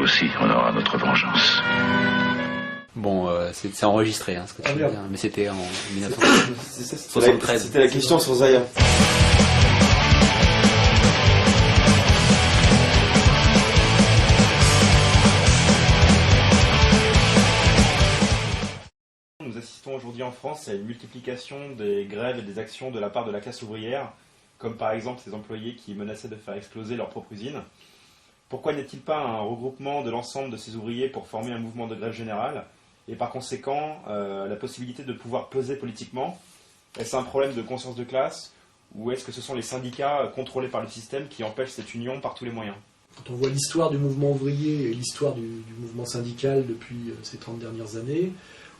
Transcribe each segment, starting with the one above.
aussi, on aura notre vengeance. Bon, c'est enregistré, ce que tu veux dire, mais c'était en 1973. C'était la question sur Zaya. Nous assistons aujourd'hui en France à une multiplication des grèves et des actions de la part de la classe ouvrière, comme par exemple ces employés qui menaçaient de faire exploser leur propre usine. Pourquoi n'y a-t-il pas un regroupement de l'ensemble de ces ouvriers pour former un mouvement de grève générale et par conséquent la possibilité de pouvoir peser politiquement? Est-ce un problème de conscience de classe ou est-ce que ce sont les syndicats contrôlés par le système qui empêchent cette union par tous les moyens? Quand on voit l'histoire du mouvement ouvrier et l'histoire du mouvement syndical depuis ces 30 dernières années,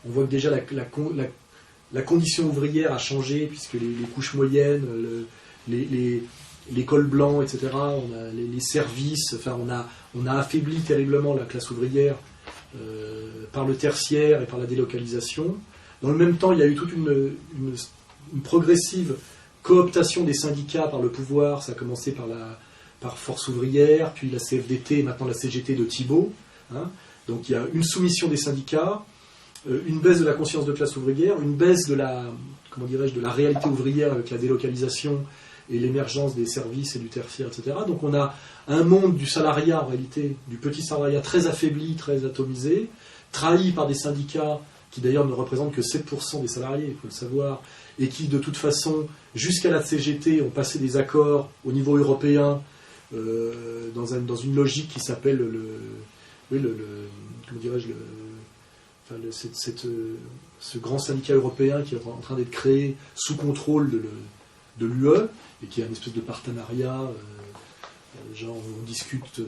on voit que déjà la condition ouvrière a changé, puisque les couches moyennes, les cols blancs, etc., on a les services, enfin on a affaibli terriblement la classe ouvrière par le tertiaire et par la délocalisation. Dans le même temps, il y a eu toute une progressive cooptation des syndicats par le pouvoir. Ça a commencé par Force ouvrière, puis la CFDT, et maintenant la CGT de Thibault. Donc il y a une soumission des syndicats, une baisse de la conscience de classe ouvrière, une baisse de la réalité ouvrière avec la délocalisation et l'émergence des services et du tertiaire, etc. Donc on a un monde du salariat, en réalité, du petit salariat très affaibli, très atomisé, trahi par des syndicats qui d'ailleurs ne représentent que 7% des salariés, il faut le savoir, et qui de toute façon, jusqu'à la CGT, ont passé des accords au niveau européen dans une logique qui s'appelle ce grand syndicat européen qui est en train d'être créé sous contrôle de l'UE et qui est une espèce de partenariat, genre on discute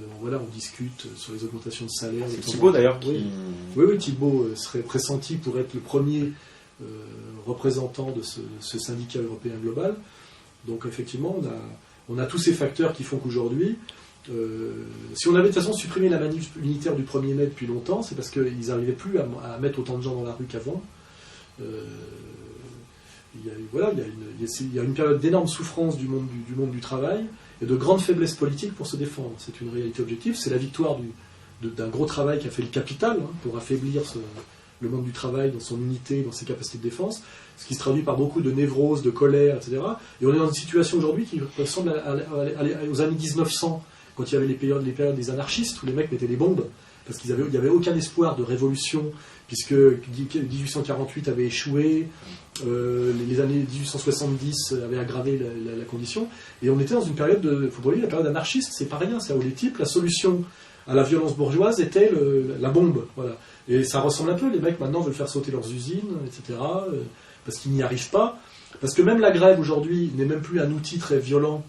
sur les augmentations de salaire. C'est Thibault d'ailleurs qui... Oui, Thibault serait pressenti pour être le premier représentant de ce syndicat européen global. Donc effectivement, on a tous ces facteurs qui font qu'aujourd'hui, si on avait de toute façon supprimé la manif unitaire du 1er mai depuis longtemps, c'est parce qu'ils n'arrivaient plus à mettre autant de gens dans la rue qu'avant. Il y a une période d'énorme souffrance du monde du travail et de grande faiblesse politique pour se défendre. C'est une réalité objective, c'est la victoire d'un gros travail qui a fait le capital pour affaiblir le monde du travail dans son unité, dans ses capacités de défense, ce qui se traduit par beaucoup de névrose, de colère, etc. Et on est dans une situation aujourd'hui qui ressemble aux années 1900, quand il y avait les périodes des anarchistes, où les mecs mettaient des bombes, parce qu'il n'y avait aucun espoir de révolution, puisque 1848 avait échoué, les années 1870 avaient aggravé la condition, et on était dans une période la période anarchiste, c'est pas rien, ça, où les types, la solution à la violence bourgeoise était la bombe, voilà. Et ça ressemble un peu, les mecs maintenant veulent faire sauter leurs usines, etc., parce qu'ils n'y arrivent pas, parce que même la grève aujourd'hui n'est même plus un outil très violent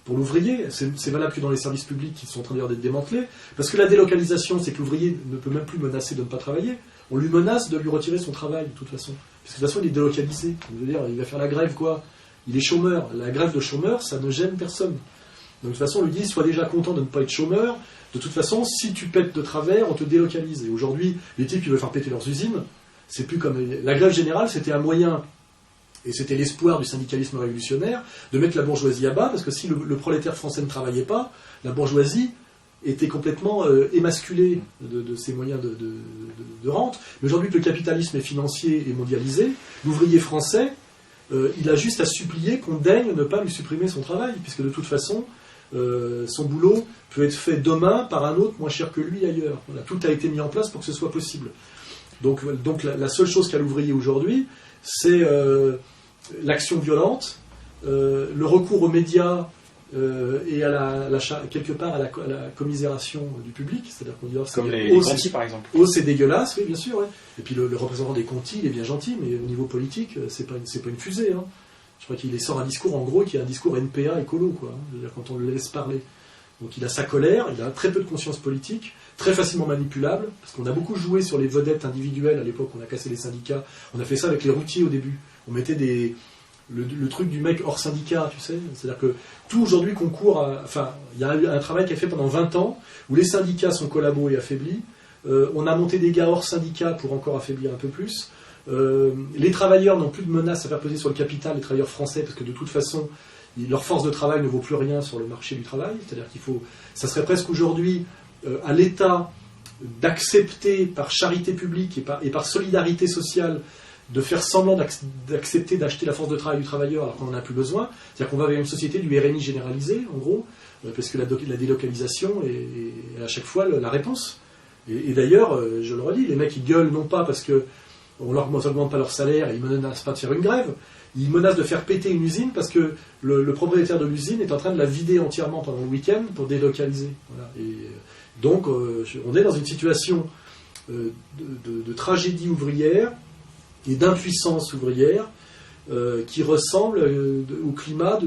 pour l'ouvrier, c'est valable que dans les services publics qui sont en train d'être démantelés, parce que la délocalisation, c'est que l'ouvrier ne peut même plus menacer de ne pas travailler, on lui menace de lui retirer son travail, de toute façon. Parce que de toute façon, il est délocalisé. Je veux dire, il va faire la grève, quoi. Il est chômeur. La grève de chômeur, ça ne gêne personne. Donc de toute façon, on lui dit, sois déjà content de ne pas être chômeur. De toute façon, si tu pètes de travers, on te délocalise. Et aujourd'hui, les types qui veulent faire péter leurs usines, c'est plus comme... La grève générale, c'était un moyen, et c'était l'espoir du syndicalisme révolutionnaire, de mettre la bourgeoisie à bas, parce que si le prolétaire français ne travaillait pas, la bourgeoisie était complètement émasculé de ses moyens de rente. Mais aujourd'hui que le capitalisme est financier et mondialisé, l'ouvrier français, il a juste à supplier qu'on daigne ne pas lui supprimer son travail, puisque de toute façon, son boulot peut être fait demain par un autre moins cher que lui ailleurs. Voilà, tout a été mis en place pour que ce soit possible. Donc la seule chose qu'a l'ouvrier aujourd'hui, c'est l'action violente, le recours aux médias, et quelque part à la commisération du public, c'est-à-dire qu'on dit comme les Conti par exemple. Oh, c'est dégueulasse, oui bien sûr. Ouais. Et puis le représentant des Conti, il est bien gentil, mais au niveau politique, c'est pas une fusée. Je crois qu'il sort un discours en gros qui est un discours NPA écolo, quoi. C'est-à-dire quand on le laisse parler. Donc il a sa colère, il a très peu de conscience politique, très facilement manipulable, parce qu'on a beaucoup joué sur les vedettes individuelles à l'époque, on a cassé les syndicats, on a fait ça avec les routiers au début. On mettait le truc du mec hors syndicat, tu sais. C'est-à-dire que tout aujourd'hui concourt à... Enfin, il y a un travail qui est fait pendant 20 ans, où les syndicats sont collabos et affaiblis. On a monté des gars hors syndicat pour encore affaiblir un peu plus. Les travailleurs n'ont plus de menaces à faire peser sur le capital, les travailleurs français, parce que de toute façon, leur force de travail ne vaut plus rien sur le marché du travail. C'est-à-dire ça serait presque aujourd'hui à l'État d'accepter par charité publique et par solidarité sociale de faire semblant d'accepter d'acheter la force de travail du travailleur alors qu'on n'en a plus besoin. C'est-à-dire qu'on va vers une société du RNI généralisé, en gros, parce que la délocalisation est à chaque fois la réponse. Et d'ailleurs, je le redis, les mecs ils gueulent non pas parce qu'on ne leur augmente pas leur salaire et ils ne menacent pas de faire une grève, ils menacent de faire péter une usine parce que le propriétaire de l'usine est en train de la vider entièrement pendant le week-end pour délocaliser. Voilà. Et donc on est dans une situation de tragédie ouvrière et d'impuissance ouvrière qui ressemble au climat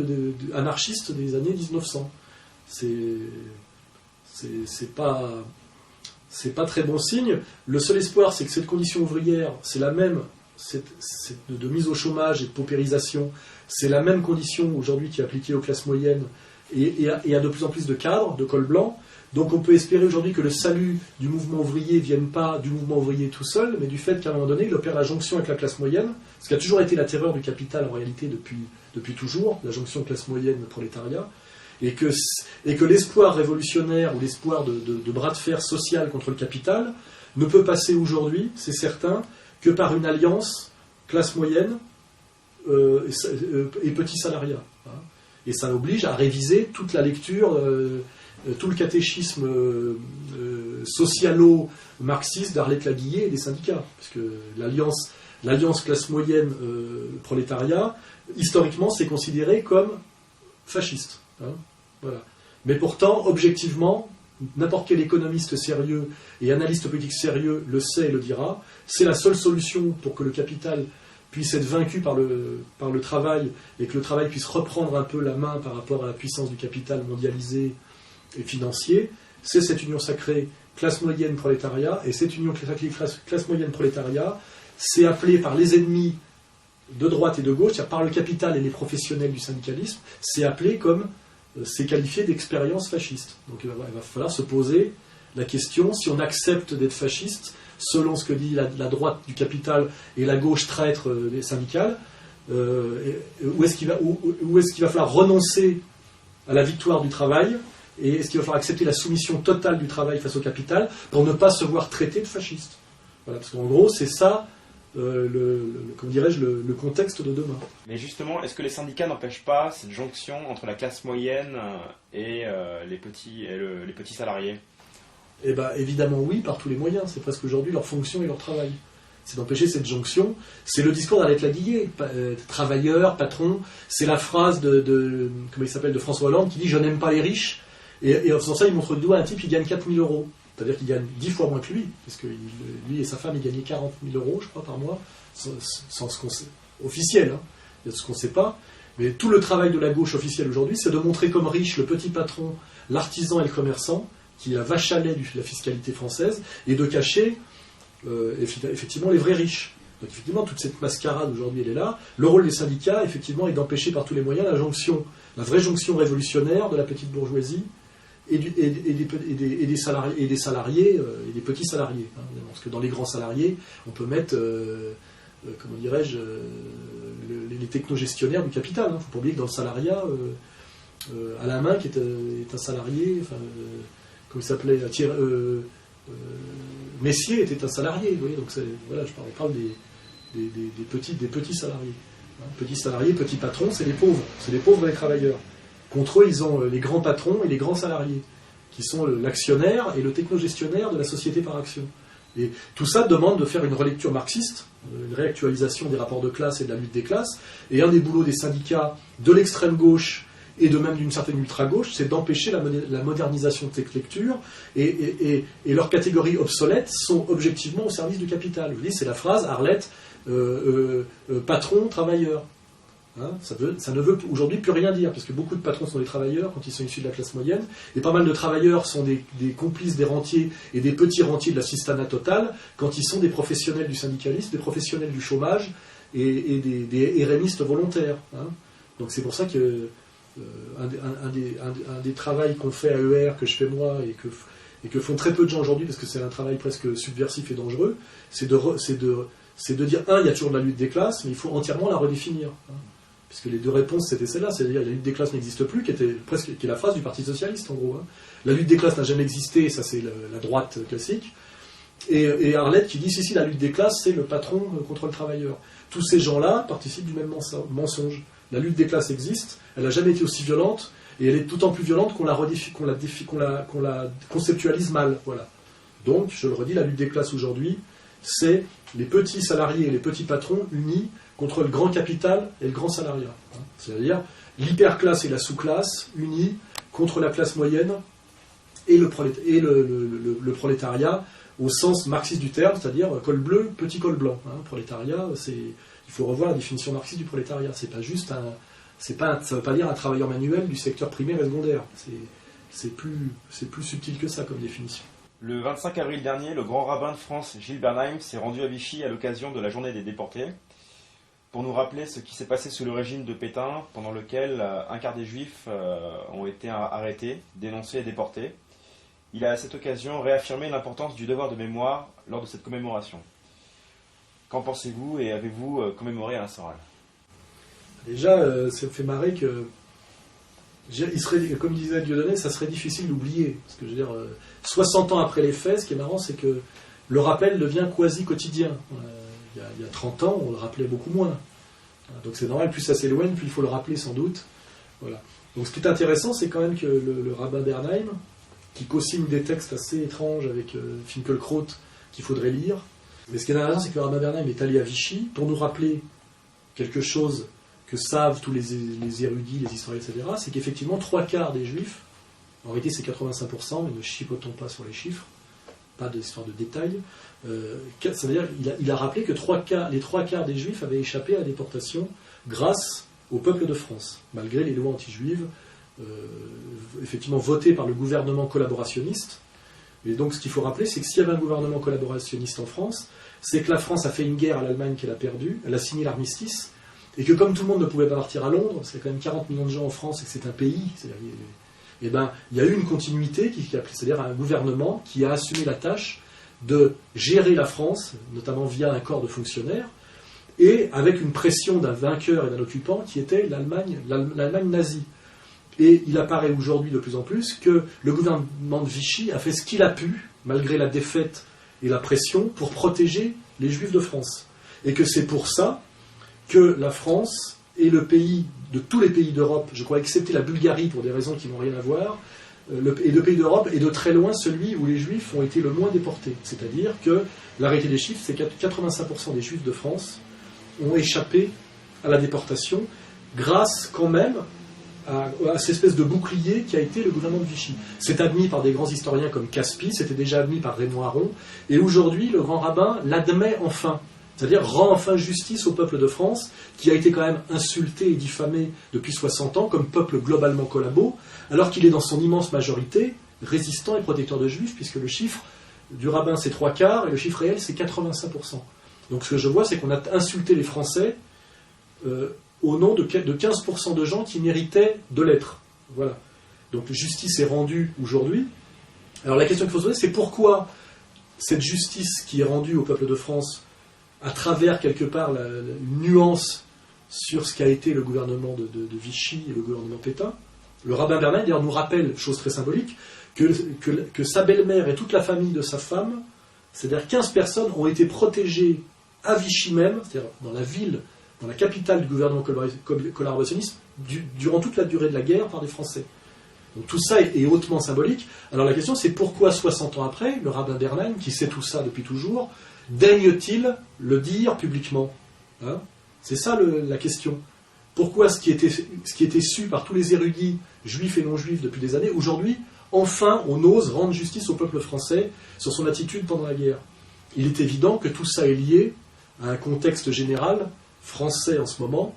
anarchiste des années 1900. C'est pas très bon signe. Le seul espoir, c'est que cette condition ouvrière, c'est la même, de mise au chômage et de paupérisation, c'est la même condition aujourd'hui qui est appliquée aux classes moyennes et à de plus en plus de cadres, de col blanc. Donc on peut espérer aujourd'hui que le salut du mouvement ouvrier ne vienne pas du mouvement ouvrier tout seul, mais du fait qu'à un moment donné, il opère la jonction avec la classe moyenne, ce qui a toujours été la terreur du capital en réalité depuis toujours, la jonction classe moyenne-prolétariat, et que l'espoir révolutionnaire ou l'espoir de bras de fer social contre le capital ne peut passer aujourd'hui, c'est certain, que par une alliance classe moyenne et petit salariat. Hein. Et ça oblige à réviser toute la lecture, tout le catéchisme socialo-marxiste d'Arlette Laguillet et des syndicats. Parce que l'alliance classe moyenne prolétariat, historiquement, c'est considéré comme fasciste. Hein, voilà. Mais pourtant, objectivement, n'importe quel économiste sérieux et analyste politique sérieux le sait et le dira, c'est la seule solution pour que le capital puisse être vaincu par le travail et que le travail puisse reprendre un peu la main par rapport à la puissance du capital mondialisé et financier, c'est cette union sacrée classe moyenne prolétariat, et cette union sacrée classe moyenne prolétariat, c'est appelé par les ennemis de droite et de gauche, c'est-à-dire par le capital et les professionnels du syndicalisme, c'est appelé comme, c'est qualifié d'expérience fasciste. Donc il va falloir se poser la question, si on accepte d'être fasciste, selon ce que dit la droite du capital et la gauche traître des syndicales, où est-ce qu'il va falloir renoncer à la victoire du travail, et est-ce qu'il va falloir accepter la soumission totale du travail face au capital pour ne pas se voir traité de fasciste. Voilà, parce qu'en gros, c'est ça, comment dirais-je, le contexte de demain. Mais justement, est-ce que les syndicats n'empêchent pas cette jonction entre la classe moyenne et les petits salariés ? Eh bien, évidemment oui, par tous les moyens. C'est presque aujourd'hui leur fonction et leur travail. C'est d'empêcher cette jonction. C'est le discours d'Arlette Laguillet, travailleur, patron. C'est la phrase de François Hollande qui dit « Je n'aime pas les riches ». Et en faisant ça, il montre du doigt un type qui gagne 4 000 euros. C'est-à-dire qu'il gagne 10 fois moins que lui, parce que lui et sa femme, ils gagnaient 40 000 euros, je crois, par mois, sans ce qu'on sait, officiel, hein, il y a ce qu'on ne sait pas. Mais tout le travail de la gauche officielle aujourd'hui, c'est de montrer comme riche le petit patron, l'artisan et le commerçant, qui est la vache à lait de la fiscalité française, et de cacher effectivement les vrais riches. Donc effectivement, toute cette mascarade aujourd'hui, elle est là. Le rôle des syndicats, effectivement, est d'empêcher par tous les moyens la vraie jonction révolutionnaire de la petite bourgeoisie et des salariés et des petits salariés. Hein, parce que dans les grands salariés, on peut mettre, comment dirais-je, les technogestionnaires du capital. Il ne faut pas oublier que dans le salariat, Alain Minc est un salarié, comment il s'appelait, Messier était un salarié. Vous voyez, donc voilà, je parle des petits salariés. Hein, petits salariés, petits patrons, c'est les pauvres et les travailleurs. Contre eux, ils ont les grands patrons et les grands salariés, qui sont l'actionnaire et le technogestionnaire de la société par action. Et tout ça demande de faire une relecture marxiste, une réactualisation des rapports de classe et de la lutte des classes. Et un des boulots des syndicats de l'extrême gauche et de même d'une certaine ultra-gauche, c'est d'empêcher la modernisation de cette lecture, et leurs catégories obsolètes sont objectivement au service du capital. Je vous dis, c'est la phrase, Arlette, patron, travailleur. Hein, ça ne veut aujourd'hui plus rien dire, parce que beaucoup de patrons sont des travailleurs quand ils sont issus de la classe moyenne, et pas mal de travailleurs sont des complices des rentiers et des petits rentiers de l'assistanat total quand ils sont des professionnels du syndicalisme, des professionnels du chômage et des RMistes volontaires. Hein. Donc c'est pour ça que un des travails qu'on fait à ER, que je fais moi, et que font très peu de gens aujourd'hui, parce que c'est un travail presque subversif et dangereux, c'est de dire, il y a toujours de la lutte des classes, mais il faut entièrement la redéfinir. Hein. Puisque les deux réponses, c'était celle-là, c'est-à-dire la lutte des classes n'existe plus, qui est la phrase du Parti Socialiste, en gros. Hein. La lutte des classes n'a jamais existé, ça c'est la droite classique. et Arlette qui dit si la lutte des classes, c'est le patron contre le travailleur. Tous ces gens-là participent du même mensonge. La lutte des classes existe, elle n'a jamais été aussi violente, et elle est d'autant plus violente qu'on la conceptualise mal. Voilà. Donc, je le redis, la lutte des classes aujourd'hui, c'est les petits salariés et les petits patrons unis contre le grand capital et le grand salariat. C'est-à-dire l'hyperclasse et la sous-classe unis contre la classe moyenne et le prolétariat au sens marxiste du terme, c'est-à-dire col bleu, petit col blanc. Prolétariat, il faut revoir la définition marxiste du prolétariat. C'est pas juste ça ne veut pas dire un travailleur manuel du secteur primaire et secondaire. C'est plus subtil que ça comme définition. Le 25 avril dernier, le grand rabbin de France, Gilles Bernheim, s'est rendu à Vichy à l'occasion de la journée des déportés pour nous rappeler ce qui s'est passé sous le régime de Pétain, pendant lequel un quart des Juifs ont été arrêtés, dénoncés et déportés. Il a à cette occasion réaffirmé l'importance du devoir de mémoire lors de cette commémoration. Qu'en pensez-vous et avez-vous commémoré Alain Soral ? Déjà, ça me fait marrer que, comme disait Dieudonné, ça serait difficile d'oublier. Parce que je veux dire, 60 ans après les faits, ce qui est marrant, c'est que le rappel devient quasi quotidien. Il y a 30 ans, on le rappelait beaucoup moins. Donc c'est normal, plus ça s'éloigne, plus il faut le rappeler sans doute. Voilà. Donc ce qui est intéressant, c'est quand même que le rabbin Bernheim, qui co-signe des textes assez étranges avec Finkielkraut, qu'il faudrait lire. Mais ce qui est intéressant, c'est que le rabbin Bernheim est allé à Vichy pour nous rappeler quelque chose que savent tous les érudits, les historiens, etc., c'est qu'effectivement, 3/4 des Juifs, en réalité c'est 85%, mais ne chipotons pas sur les chiffres, pas d'histoire de détails, ça veut dire il a rappelé que les 3/4 des Juifs avaient échappé à la déportation grâce au peuple de France, malgré les lois anti-juives, effectivement votées par le gouvernement collaborationniste. Et donc ce qu'il faut rappeler, c'est que s'il y avait un gouvernement collaborationniste en France, c'est que la France a fait une guerre à l'Allemagne qu'elle a perdue, elle a signé l'armistice, et que comme tout le monde ne pouvait pas partir à Londres, parce qu'il y a quand même 40 millions de gens en France et que c'est un pays, et ben, il y a eu une continuité, c'est-à-dire un gouvernement qui a assumé la tâche de gérer la France, notamment via un corps de fonctionnaires, et avec une pression d'un vainqueur et d'un occupant qui était l'Allemagne nazie. Et il apparaît aujourd'hui de plus en plus que le gouvernement de Vichy a fait ce qu'il a pu, malgré la défaite et la pression, pour protéger les Juifs de France. Et que c'est pour ça que la France est le pays de tous les pays d'Europe, je crois excepté la Bulgarie pour des raisons qui n'ont rien à voir, et le pays d'Europe est de très loin celui où les Juifs ont été le moins déportés. C'est-à-dire que la réalité des chiffres, c'est que 85% des Juifs de France ont échappé à la déportation grâce quand même à cette espèce de bouclier qui a été le gouvernement de Vichy. C'est admis par des grands historiens comme Caspi, c'était déjà admis par Raymond Aron, et aujourd'hui le grand rabbin l'admet enfin. C'est-à-dire rend enfin justice au peuple de France, qui a été quand même insulté et diffamé depuis 60 ans comme peuple globalement collabo, alors qu'il est dans son immense majorité résistant et protecteur de Juifs, puisque le chiffre du rabbin c'est 3/4 et le chiffre réel c'est 85%. Donc ce que je vois, c'est qu'on a insulté les Français au nom de 15% de gens qui méritaient de l'être. Voilà. Donc justice est rendue aujourd'hui. Alors la question qu'il faut se poser, c'est pourquoi cette justice qui est rendue au peuple de France à travers quelque part une nuance sur ce qu'a été le gouvernement de Vichy et le gouvernement Pétain. Le rabbin Bernheim d'ailleurs nous rappelle, chose très symbolique, que sa belle-mère et toute la famille de sa femme, c'est-à-dire 15 personnes, ont été protégées à Vichy même, c'est-à-dire dans la ville, dans la capitale du gouvernement collaborationniste, durant toute la durée de la guerre par des Français. Donc tout ça est hautement symbolique. Alors la question c'est pourquoi 60 ans après, le rabbin Bernheim, qui sait tout ça depuis toujours, daigne-t-il le dire publiquement, hein? C'est ça la question. Pourquoi ce qui était su par tous les érudits, juifs et non-juifs depuis des années, aujourd'hui, enfin, on ose rendre justice au peuple français sur son attitude pendant la guerre. Il est évident que tout ça est lié à un contexte général français en ce moment,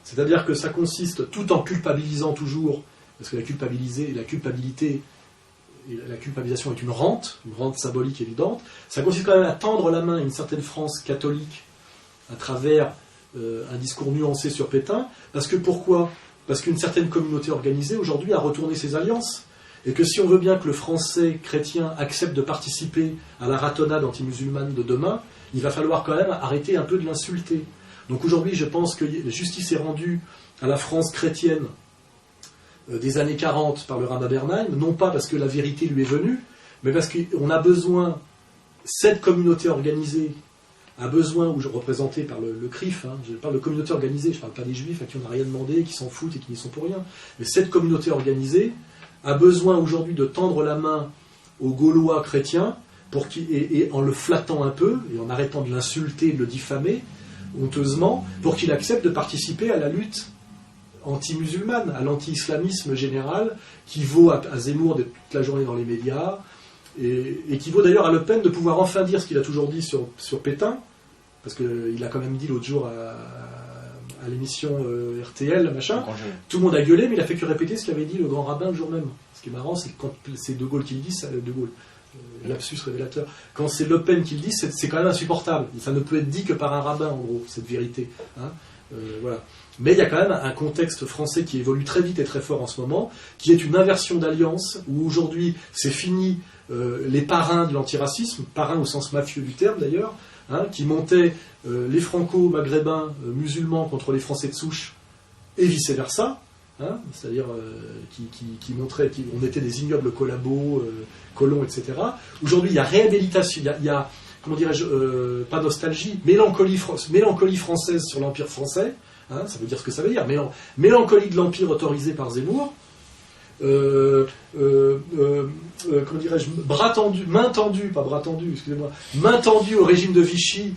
c'est-à-dire que ça consiste, tout en culpabilisant toujours, parce que la culpabilisation est une rente symbolique évidente. Ça consiste quand même à tendre la main à une certaine France catholique à travers un discours nuancé sur Pétain. Parce que pourquoi ? Parce qu'une certaine communauté organisée aujourd'hui a retourné ses alliances. Et que si on veut bien que le français chrétien accepte de participer à la ratonnade anti-musulmane de demain, il va falloir quand même arrêter un peu de l'insulter. Donc aujourd'hui, je pense que la justice est rendue à la France chrétienne des années 40 par le rabbin Bernheim, non pas parce que la vérité lui est venue, mais parce qu'on a besoin cette communauté organisée a besoin, ou représentée par le CRIF, hein, je parle de communauté organisée, je ne parle pas des juifs à qui on n'a rien demandé, qui s'en foutent et qui n'y sont pour rien, mais cette communauté organisée a besoin aujourd'hui de tendre la main aux Gaulois chrétiens, et en le flattant un peu, et en arrêtant de l'insulter, de le diffamer, honteusement, pour qu'il accepte de participer à la lutte anti-musulmane, à l'anti-islamisme général, qui vaut à Zemmour d'être toute la journée dans les médias, et qui vaut d'ailleurs à Le Pen de pouvoir enfin dire ce qu'il a toujours dit sur Pétain, parce qu'il a quand même dit l'autre jour à l'émission RTL, machin, tout le monde a gueulé, mais il a fait que répéter ce qu'avait dit le grand rabbin le jour même. Ce qui est marrant, c'est que quand c'est De Gaulle qui le dit, c'est De Gaulle. Lapsus révélateur. Quand c'est Le Pen qui le dit, c'est quand même insupportable. Ça ne peut être dit que par un rabbin, en gros, cette vérité. Hein, voilà. Mais il y a quand même un contexte français qui évolue très vite et très fort en ce moment, qui est une inversion d'alliance, où aujourd'hui, c'est fini les parrains de l'antiracisme, parrains au sens mafieux du terme d'ailleurs, hein, qui montaient les franco-maghrébins musulmans contre les Français de souche, et vice-versa. Hein, c'est-à-dire qui montraient qu'on était des ignobles collabos, colons, etc. Aujourd'hui, il y a réhabilitation, il y a comment dirais-je, pas nostalgie, mélancolie française sur l'Empire français, hein, ça veut dire ce que ça veut dire, mélancolie de l'Empire autorisé par Zemmour, comment dirais-je, main tendue au régime de Vichy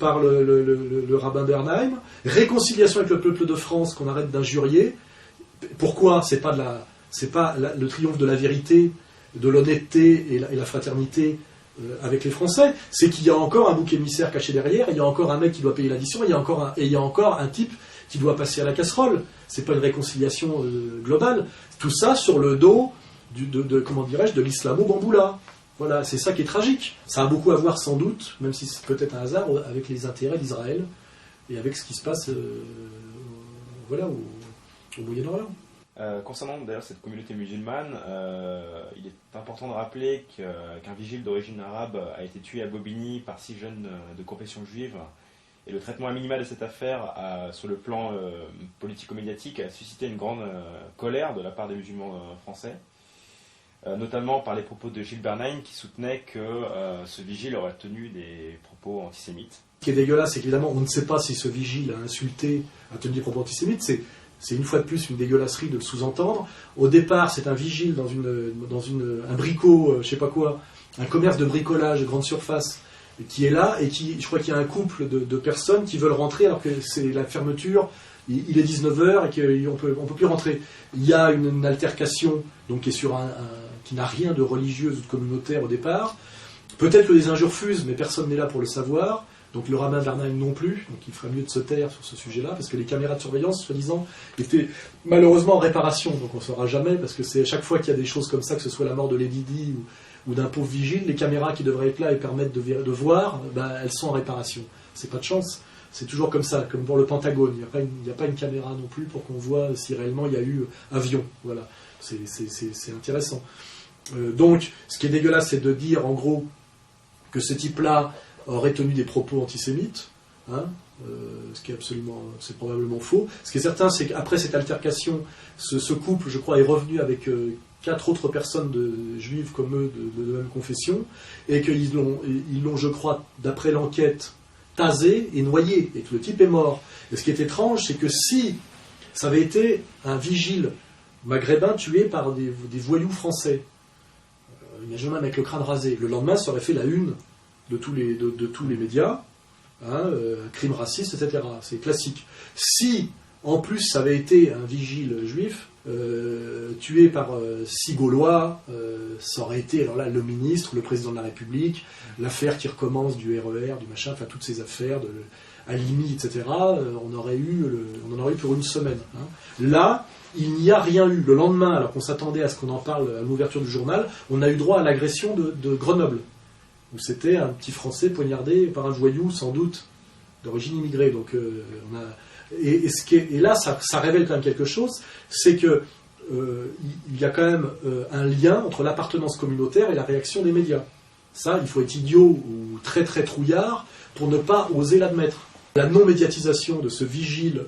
par le rabbin Bernheim, réconciliation avec le peuple de France qu'on arrête d'injurier. Pourquoi ? C'est pas le triomphe de la vérité, de l'honnêteté et la fraternité avec les Français. C'est qu'il y a encore un bouc émissaire caché derrière, il y a encore un mec qui doit payer l'addition, et il y a encore un type qui doit passer à la casserole. C'est pas une réconciliation globale. Tout ça sur le dos de l'islamo-bamboula. Voilà, c'est ça qui est tragique. Ça a beaucoup à voir sans doute, même si c'est peut-être un hasard, avec les intérêts d'Israël et avec ce qui se passe au Moyen-Orient. Concernant d'ailleurs cette communauté musulmane, il est important de rappeler qu'un vigile d'origine arabe a été tué à Bobigny par 6 jeunes de confession juive, et le traitement à minima de cette affaire, sur le plan politico-médiatique, a suscité une grande colère de la part des musulmans français, notamment par les propos de Gilles Bernheim qui soutenait que ce vigile aurait tenu des propos antisémites. Ce qui est dégueulasse, c'est qu'évidemment on ne sait pas si ce vigile a tenu des propos antisémites. C'est une fois de plus une dégueulasserie de le sous-entendre. Au départ, c'est un vigile dans un bricot, je sais pas quoi, un commerce de bricolage de grande surface qui est là, et je crois qu'il y a un couple de personnes qui veulent rentrer alors que c'est la fermeture, il est 19h et qu'on peut plus rentrer. Il y a une altercation donc qui est qui n'a rien de religieux ou de communautaire au départ. Peut-être que des injures fusent, mais personne n'est là pour le savoir. Donc le rabbin Bernheim non plus, donc il ferait mieux de se taire sur ce sujet-là, parce que les caméras de surveillance, soi-disant, étaient malheureusement en réparation, donc on ne saura jamais, parce que c'est à chaque fois qu'il y a des choses comme ça, que ce soit la mort de Lady Di ou d'un pauvre vigile, les caméras qui devraient être là et permettre de voir, elles sont en réparation. C'est pas de chance, c'est toujours comme ça, comme pour le Pentagone, il n'y a pas une caméra non plus pour qu'on voit si réellement il y a eu avion, voilà, c'est intéressant. Donc, ce qui est dégueulasse, c'est de dire, en gros, que ce type-là aurait tenu des propos antisémites, hein, ce qui est c'est probablement faux. Ce qui est certain, c'est qu'après cette altercation, ce couple, je crois, est revenu avec 4 autres personnes juives comme eux, de même confession, et qu'ils l'ont, je crois, d'après l'enquête, tasé et noyé, et que le type est mort. Et ce qui est étrange, c'est que si ça avait été un vigile maghrébin tué par des voyous français, imaginons même avec le crâne rasé, le lendemain, ça aurait fait la une de tous les médias, hein, crimes racistes, etc. C'est classique. Si, en plus, ça avait été un vigile juif tué par 6 Gaulois, ça aurait été, alors là, le ministre, le président de la République, l'affaire qui recommence du RER, du machin, enfin toutes ces affaires, Halimi, etc., on en aurait eu pour une semaine. Hein. Là, il n'y a rien eu. Le lendemain, alors qu'on s'attendait à ce qu'on en parle à l'ouverture du journal, on a eu droit à l'agression de Grenoble, où c'était un petit Français poignardé par un voyou, sans doute, d'origine immigrée. Donc, et là, ça révèle quand même quelque chose, c'est que il y a quand même un lien entre l'appartenance communautaire et la réaction des médias. Ça, il faut être idiot ou très très trouillard pour ne pas oser l'admettre. La non-médiatisation de ce vigile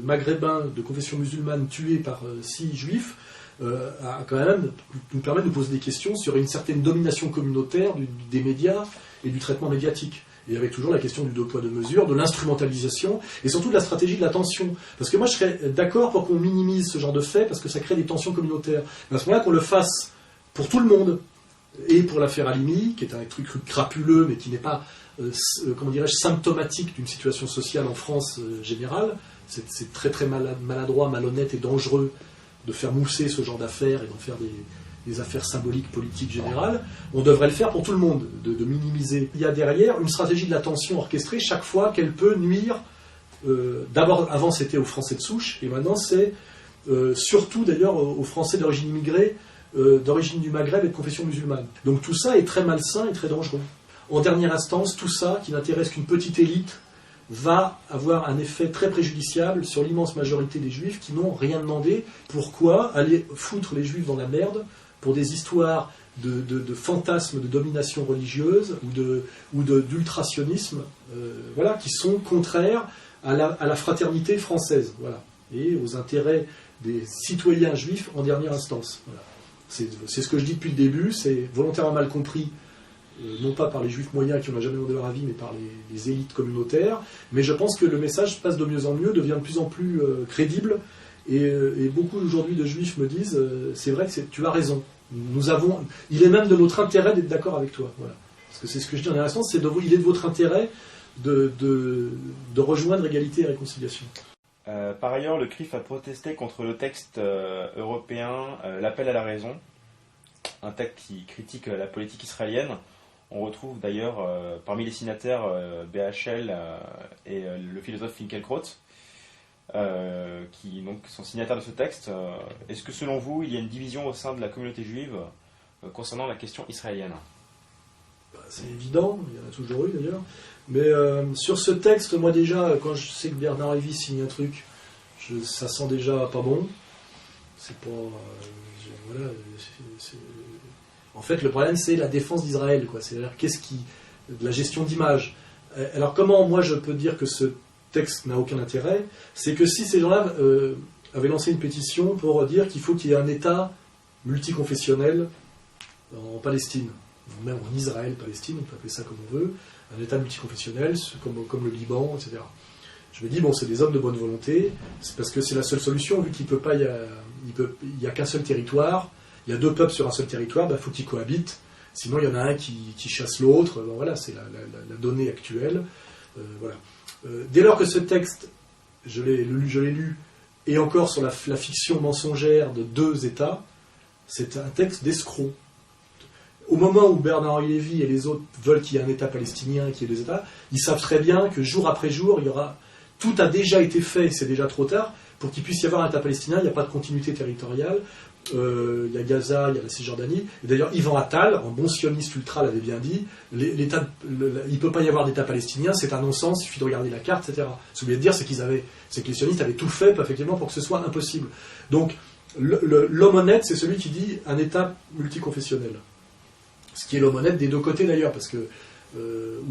maghrébin de confession musulmane tué par 6 juifs a quand même nous permet de nous poser des questions sur une certaine domination communautaire des médias et du traitement médiatique. Et avec toujours la question du deux poids deux mesures, de l'instrumentalisation, et surtout de la stratégie de la tension. Parce que moi je serais d'accord pour qu'on minimise ce genre de fait, parce que ça crée des tensions communautaires. Mais à ce moment-là, qu'on le fasse pour tout le monde, et pour l'affaire Halimi, qui est un truc crapuleux, mais qui n'est pas, comment dirais-je, symptomatique d'une situation sociale en France générale. C'est très très maladroit, malhonnête et dangereux de faire mousser ce genre d'affaires et d'en faire des affaires symboliques, politiques générales. On devrait le faire pour tout le monde, de minimiser. Il y a derrière une stratégie de la tension orchestrée chaque fois qu'elle peut nuire. D'abord, avant c'était aux Français de souche, et maintenant c'est surtout d'ailleurs aux Français d'origine immigrée, d'origine du Maghreb et de confession musulmane. Donc tout ça est très malsain et très dangereux. En dernière instance, tout ça, qui n'intéresse qu'une petite élite, va avoir un effet très préjudiciable sur l'immense majorité des Juifs qui n'ont rien demandé. Pourquoi aller foutre les Juifs dans la merde pour des histoires de fantasmes de domination religieuse ou d'ultrasionisme, voilà, qui sont contraires à la fraternité française, voilà, et aux intérêts des citoyens juifs en dernière instance. Voilà. C'est ce que je dis depuis le début, c'est volontairement mal compris, non pas par les juifs moyens qui n'ont jamais demandé leur avis, mais par les élites communautaires. Mais je pense que le message passe de mieux en mieux, devient de plus en plus crédible, et beaucoup aujourd'hui de juifs me disent c'est vrai que tu as raison. Il est même de notre intérêt d'être d'accord avec toi. Voilà. Parce que c'est ce que je dis en dernière instance, il est de votre intérêt de rejoindre égalité et réconciliation. Par ailleurs, le CRIF a protesté contre le texte européen l'appel à la raison, un texte qui critique la politique israélienne. On retrouve d'ailleurs parmi les signataires BHL et le philosophe Finkielkraut, qui donc sont signataires de ce texte. Est-ce que selon vous, il y a une division au sein de la communauté juive concernant la question israélienne ? C'est évident, il y en a toujours eu d'ailleurs. Mais sur ce texte, moi déjà, quand je sais que Bernard Lévy signe un truc, ça sent déjà pas bon. C'est pas... voilà, en fait, le problème, c'est la défense d'Israël, quoi. C'est-à-dire, la gestion d'image. Alors, comment, moi, je peux dire que ce texte n'a aucun intérêt ? C'est que si ces gens-là avaient lancé une pétition pour dire qu'il faut qu'il y ait un État multiconfessionnel en Palestine, même en Israël-Palestine, on peut appeler ça comme on veut, un État multiconfessionnel, comme le Liban, etc. Je me dis, bon, c'est des hommes de bonne volonté, c'est parce que c'est la seule solution, vu qu'il peut pas, il y a qu'un seul territoire, il y a deux peuples sur un seul territoire, il faut qu'ils cohabitent, sinon il y en a un qui chasse l'autre, bon, voilà, c'est la donnée actuelle. Voilà. Dès lors que ce texte, je l'ai lu, et encore sur la fiction mensongère de deux États, c'est un texte d'escroc. Au moment où Bernard-Henri Lévy et les autres veulent qu'il y ait un État palestinien, qu'il y ait deux États, ils savent très bien que jour après jour, tout a déjà été fait, c'est déjà trop tard, pour qu'il puisse y avoir un État palestinien, il n'y a pas de continuité territoriale, il y a Gaza, il y a la Cisjordanie, et d'ailleurs Yvan Attal, en bon sioniste ultra, l'avait bien dit, il ne peut pas y avoir d'État palestinien, c'est un non-sens, il suffit de regarder la carte, etc. Ce que je voulais dire, c'est que les sionistes avaient tout fait, effectivement, pour que ce soit impossible. Donc, l'homme honnête, c'est celui qui dit un État multiconfessionnel. Ce qui est l'homme honnête des deux côtés d'ailleurs, parce que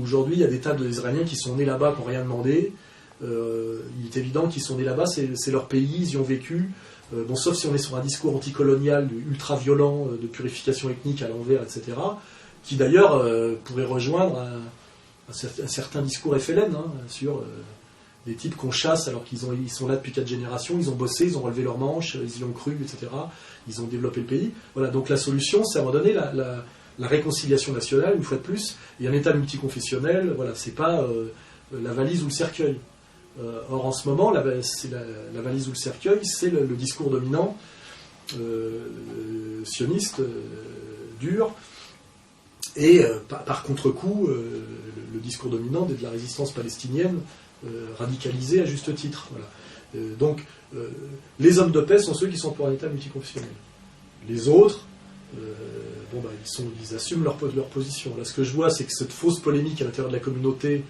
aujourd'hui, il y a des tas d'Israéliens qui sont nés là-bas, qui n'ont rien demandé. Il est évident qu'ils sont nés là-bas, c'est leur pays, ils y ont vécu. Bon, sauf si on est sur un discours anticolonial, ultra-violent, de purification ethnique à l'envers, etc., qui d'ailleurs pourrait rejoindre un certain discours FLN, sur des types qu'on chasse alors qu'ils sont là depuis 4 générations, ils ont bossé, ils ont relevé leurs manches, ils y ont cru, etc., ils ont développé le pays. Voilà, donc la solution, c'est à un moment donné la réconciliation nationale, une fois de plus, et un État multiconfessionnel, voilà, c'est pas la valise ou le cercueil. Or, en ce moment, la valise ou le cercueil, c'est le discours dominant, sioniste, dur, et par contre-coup, le discours dominant de la résistance palestinienne, radicalisée à juste titre. Voilà. Donc, les hommes de paix sont ceux qui sont pour un État multiconfessionnel. Les autres, ils assument leur position. Là, ce que je vois, c'est que cette fausse polémique à l'intérieur de la communauté,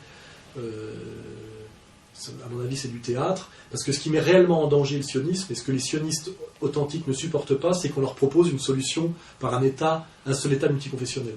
à mon avis, c'est du théâtre, parce que ce qui met réellement en danger le sionisme, et ce que les sionistes authentiques ne supportent pas, c'est qu'on leur propose une solution par un seul État multiconfessionnel.